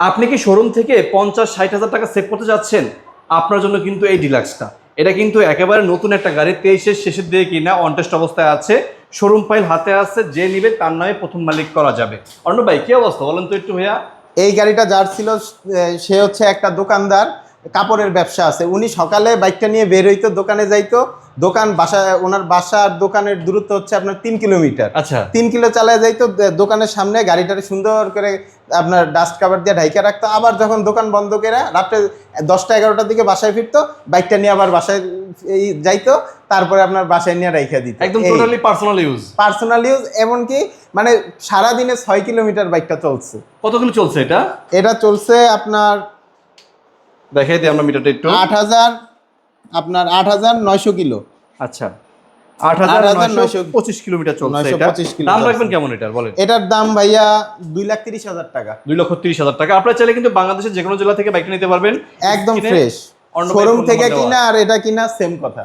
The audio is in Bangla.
আপনি কি শোরুম থেকে 50-60 হাজার টাকা সেভ করতে যাচ্ছেন? আপনার জন্য কিন্তু এই ডিলাক্সটা, এটা কিন্তু একেবারে নতুন একটা গাড়ি, 23-এর শেষের দিকে কিনা, অনটেস্ট অবস্থায় আছে, শোরুম ফাইল হাতে আছে, যে নিবে তার নামে প্রথম মালিক করা যাবে। অর্ণব ভাই, কি অবস্থা বলেন তো একটু ভাইয়া। এই গাড়িটা যার ছিল সে হচ্ছে একটা দোকানদার, কাপড়ের ব্যবসা আছে। উনি সকালে বাইকটা নিয়ে বের হইতো, দোকানে যাইতো। দোকান বাসা, ওনার বাসার দোকানের দূরত্ব হচ্ছে আপনার 3 কিলোমিটার। আচ্ছা। 3 কিলো চালায় যাইতো, দোকানের সামনে গাড়িটারে সুন্দর করে আপনার ডাস্ট কাভার দিয়ে ঢাইকা রাখতো। আবার যখন দোকান বন্ধ করে রাত্রে 10টা-11টার দিকে বাসায় ফিরতো, বাইকটা নিয়ে আবার বাসায় যাইতো, তারপরে আপনার বাসায় নিয়ে রাইখা দিত। একদম totally personal use. Personal use, এমনকি মানে সারাদিনে 6 কিলোমিটার বাইকটা চলছে। কত কিলো চলছে এটা? এটা চলছে আপনার দেখাই দিই আমরা মিটারটা একটু। 8,900 কিলো। আচ্ছা, 8,925 কিলোমিটার চলছে এটা। 925 কিলো দাম চলছে। রাখবেন কেমন এটার বলেন? এটার দাম ভাইয়া 2,30,000 টাকা। 2,30,000 টাকা। আপনারা চাইলে কিন্তু বাংলাদেশের যে কোনো জেলা থেকে বাইকটা নিতে পারবেন, একদম কিনে ফ্রেশ, অন্য শোরুম বাইক থেকে ফোন নাম্বার কিনা দেওয়া। আর এটা কিনা সেম কথা।